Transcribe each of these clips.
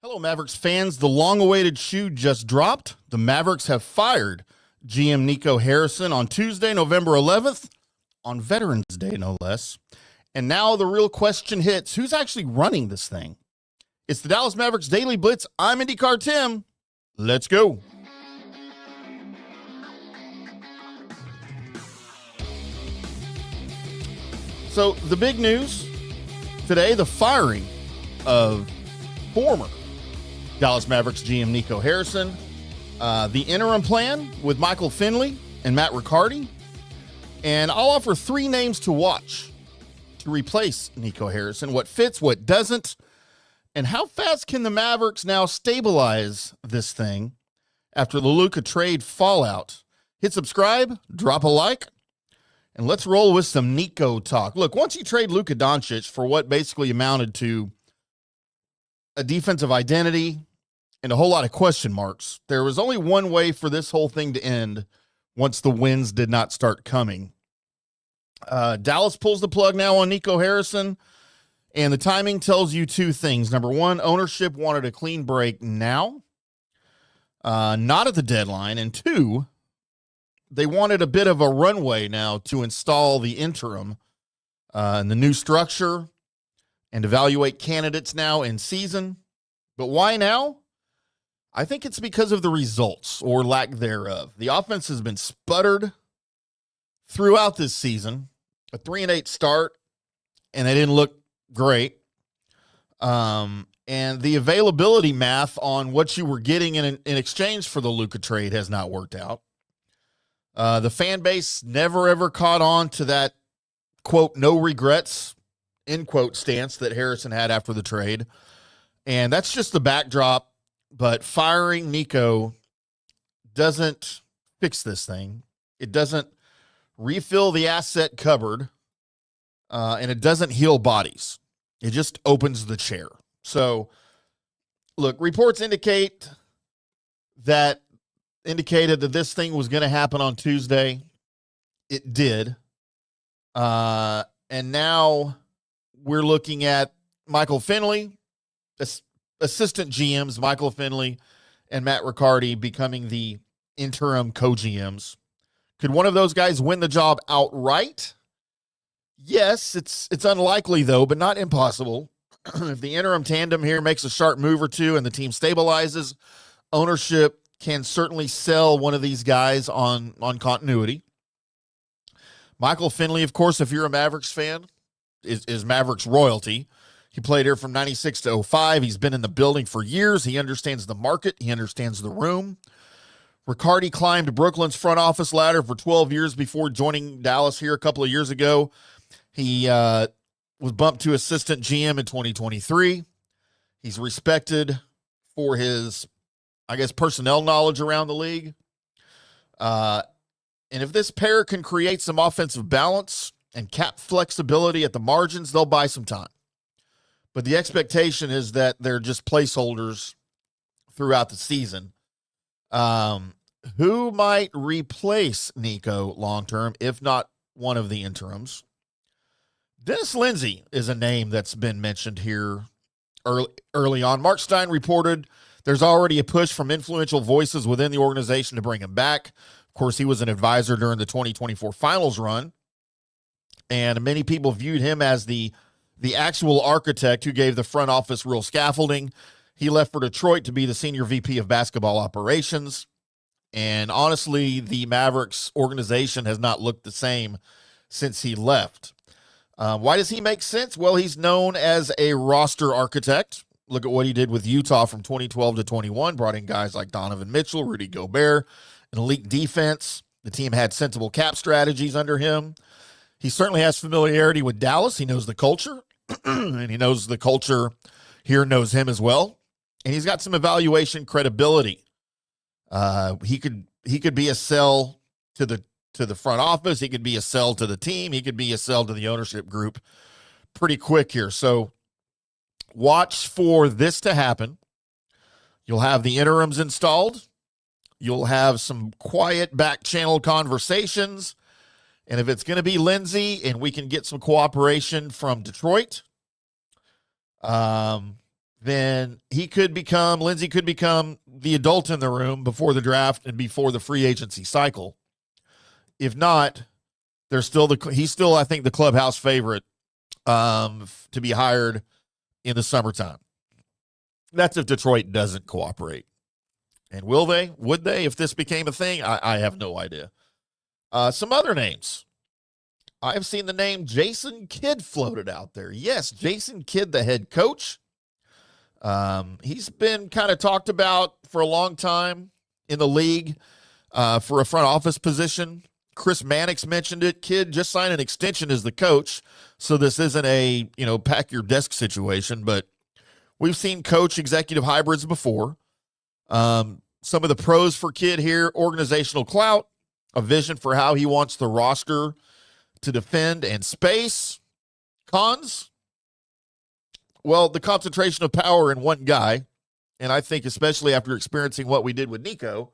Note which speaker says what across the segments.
Speaker 1: Hello, Mavericks fans. The long-awaited shoe just dropped. The Mavericks have fired GM Nico Harrison on Tuesday, November 11th, on Veterans Day, no less. And now the real question hits, who's actually running this thing? It's the Dallas Mavericks Daily Blitz. I'm IndyCarTim. Let's go. So the big news today, the firing of former Dallas Mavericks GM Nico Harrison, the interim plan with Michael Finley and Matt Riccardi, and I'll offer three names to watch to replace Nico Harrison, what fits, what doesn't, and how fast can the Mavericks now stabilize this thing after the Luka trade fallout. Hit subscribe, drop a like, and let's roll with some Nico talk. Look, once you trade Luka Doncic for what basically amounted to a defensive identity and a whole lot of question marks, there was only one way for this whole thing to end once the wins did not start coming. Dallas pulls the plug now on Nico Harrison, and the timing tells you two things. Number one, ownership wanted a clean break now, not at the deadline. And two, they wanted a bit of a runway now to install the interim and the new structure and evaluate candidates now in season. But why now? I think it's because of the results or lack thereof. The offense has been sputtered throughout this season. A 3-8 start, and they didn't look great. And the availability math on what you were getting in exchange for the Luka trade has not worked out. The fan base never, ever caught on to that, quote, no regrets, end quote, stance that Harrison had after the trade. And that's just the backdrop. But firing Nico doesn't fix this thing. It doesn't refill the asset cupboard, and it doesn't heal bodies. It just opens the chair. So, look, reports indicated that this thing was going to happen on Tuesday. It did. And now we're looking at Michael Finley, assistant GMs, Michael Finley and Matt Riccardi becoming the interim co-GMs. Could one of those guys win the job outright? Yes, it's unlikely, though, but not impossible. If the interim tandem here makes a sharp move or two and the team stabilizes, ownership can certainly sell one of these guys on continuity. Michael Finley, of course, if you're a Mavericks fan, is Mavericks royalty. He played here from 96 to 05. He's been in the building for years. He understands the market. He understands the room. Riccardi climbed Brooklyn's front office ladder for 12 years before joining Dallas here a couple of years ago. He was bumped to assistant GM in 2023. He's respected for his, personnel knowledge around the league. And if this pair can create some offensive balance and cap flexibility at the margins, they'll buy some time. But the expectation is that they're just placeholders throughout the season. Who might replace Nico long-term, if not one of the interims? Dennis Lindsey is a name that's been mentioned here early on. Mark Stein reported there's already a push from influential voices within the organization to bring him back. Of course, he was an advisor during the 2024 finals run, and many people viewed him as the actual architect who gave the front office real scaffolding. He left for Detroit to be the senior VP of basketball operations. And honestly, the Mavericks organization has not looked the same since he left. Why does he make sense? Well, he's known as a roster architect. Look at what he did with Utah from 2012 to 21, brought in guys like Donovan Mitchell, Rudy Gobert, an elite defense. The team had sensible cap strategies under him. He certainly has familiarity with Dallas. He knows the culture, and he knows the culture here knows him as well. And he's got some evaluation credibility. He could be a sell to the front office. He could be a sell to the team. He could be a sell to the ownership group pretty quick here. So watch for this to happen. You'll have the interims installed. You'll have some quiet back channel conversations. And if it's going to be Lindsey and we can get some cooperation from Detroit, then Lindsey could become the adult in the room before the draft and before the free agency cycle. If not, he's still, I think, the clubhouse favorite to be hired in the summertime. That's if Detroit doesn't cooperate. And would they, if this became a thing? I have no idea. Some other names. I've seen the name Jason Kidd floated out there. Yes, Jason Kidd, the head coach. He's been kind of talked about for a long time in the league for a front office position. Chris Mannix mentioned it. Kidd just signed an extension as the coach, so this isn't a, pack your desk situation, but we've seen coach executive hybrids before. Some of the pros for Kidd here: organizational clout, a vision for how he wants the roster to defend and space. Cons, well, the concentration of power in one guy, and I think especially after experiencing what we did with Nico,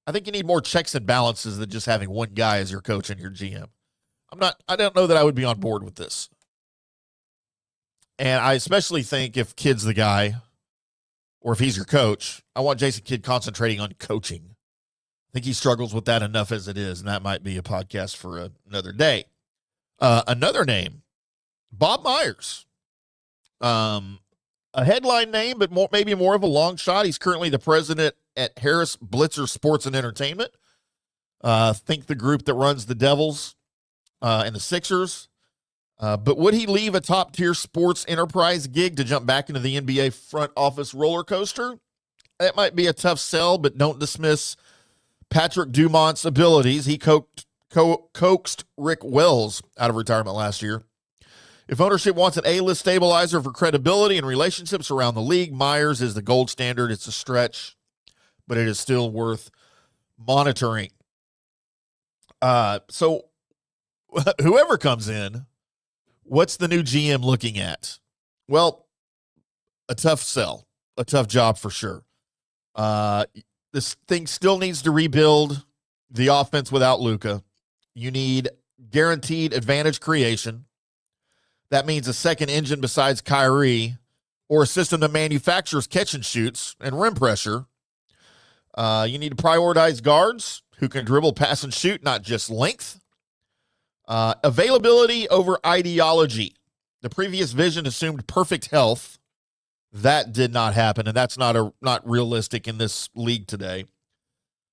Speaker 1: I think you need more checks and balances than just having one guy as your coach and your GM. I don't know that I would be on board with this. And I especially think if Kidd's the guy, or if he's your coach, I want Jason Kidd concentrating on coaching. I think he struggles with that enough as it is, and that might be a podcast for another day. Another name, Bob Myers. A headline name, but maybe more of a long shot. He's currently the president at Harris Blitzer Sports and Entertainment. Think the group that runs the Devils and the Sixers. But would he leave a top-tier sports enterprise gig to jump back into the NBA front office roller coaster? That might be a tough sell, but don't dismiss Patrick Dumont's abilities. He coaxed Rick Wells out of retirement last year. If ownership wants an A-list stabilizer for credibility and relationships around the league, Myers is the gold standard. It's a stretch, but it is still worth monitoring. So whoever comes in, what's the new GM looking at? Well, a tough sell, a tough job for sure. This thing still needs to rebuild the offense without Luka. You need guaranteed advantage creation. That means a second engine besides Kyrie, or a system that manufactures catch and shoots and rim pressure. You need to prioritize guards who can dribble, pass, and shoot, not just length. Availability over ideology. The previous vision assumed perfect health. That did not happen, and that's not realistic in this league today.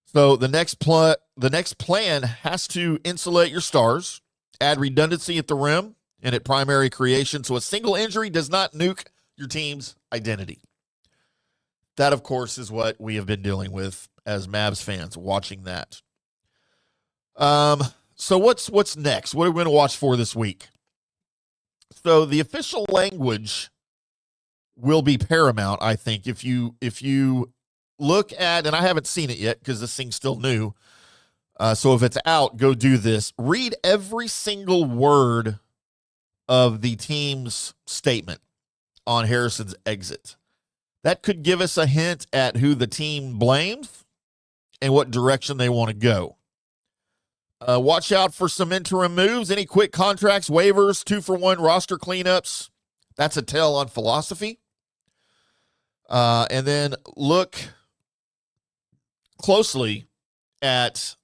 Speaker 1: So the next plan has to insulate your stars, add redundancy at the rim and at primary creation, so a single injury does not nuke your team's identity. That, of course, is what we have been dealing with as Mavs fans, watching that. So what's next? What are we going to watch for this week? So the official language will be paramount, I think. If you look at, and I haven't seen it yet because this thing's still new, so if it's out, go do this. Read every single word of the team's statement on Harrison's exit. That could give us a hint at who the team blames and what direction they want to go. Watch out for some interim moves, any quick contracts, waivers, 2-for-1 roster cleanups. That's a tell on philosophy. And then look closely at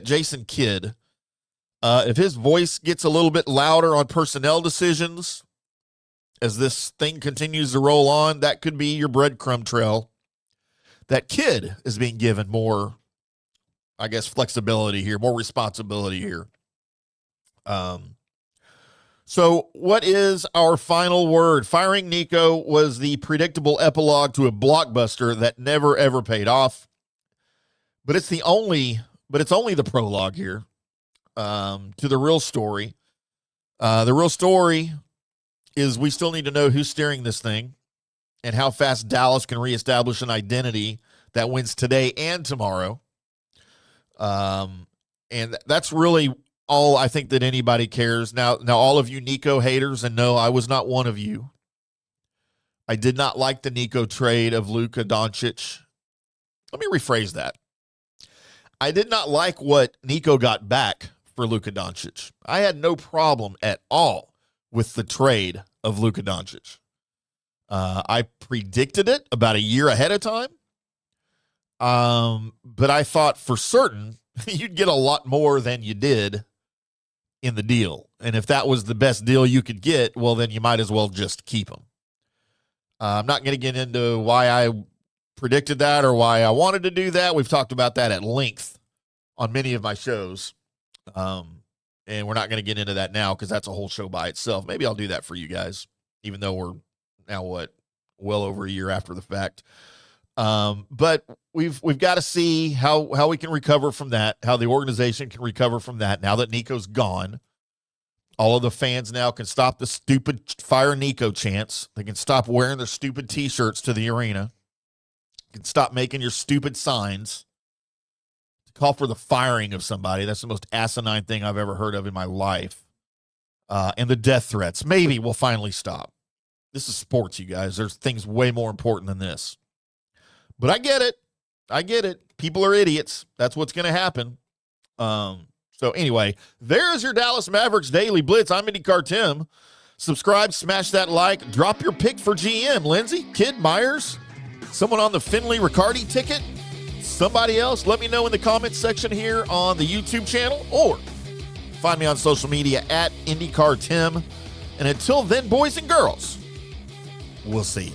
Speaker 1: Jason Kidd. If his voice gets a little bit louder on personnel decisions as this thing continues to roll on, that could be your breadcrumb trail. That Kidd is being given more, I guess, flexibility here, more responsibility here. So what is our final word? Firing Nico was the predictable epilogue to a blockbuster that never, ever paid off. But it's only the prologue here. To the real story. The real story is we still need to know who's steering this thing and how fast Dallas can reestablish an identity that wins today and tomorrow. And that's really all I think that anybody cares. Now all of you Nico haters, and no, I was not one of you. I did not like the Nico trade of Luka Doncic. Let me rephrase that. I did not like what Nico got back for Luka Doncic. I had no problem at all with the trade of Luka Doncic. I predicted it about a year ahead of time. But I thought for certain you'd get a lot more than you did in the deal. And if that was the best deal you could get, well, then you might as well just keep them. I'm not going to get into why I predicted that or why I wanted to do that. We've talked about that at length on many of my shows. And we're not going to get into that now because that's a whole show by itself. Maybe I'll do that for you guys, even though we're now well over a year after the fact. But we've got to see how we can recover from that, how the organization can recover from that. Now that Nico's gone, all of the fans now can stop the stupid fire Nico chants. They can stop wearing their stupid t-shirts to the arena. You can stop making your stupid signs to call for the firing of somebody. That's the most asinine thing I've ever heard of in my life. And the death threats maybe will finally stop. This is sports, you guys. There's things way more important than this. But I get it. People are idiots. That's what's going to happen. So anyway, there's your Dallas Mavericks Daily Blitz. I'm IndyCarTim. Subscribe, smash that like, drop your pick for GM. Lindsey, Kid, Myers, someone on the Finley Riccardi ticket, somebody else. Let me know in the comments section here on the YouTube channel or find me on social media at IndyCarTim. And until then, boys and girls, we'll see you.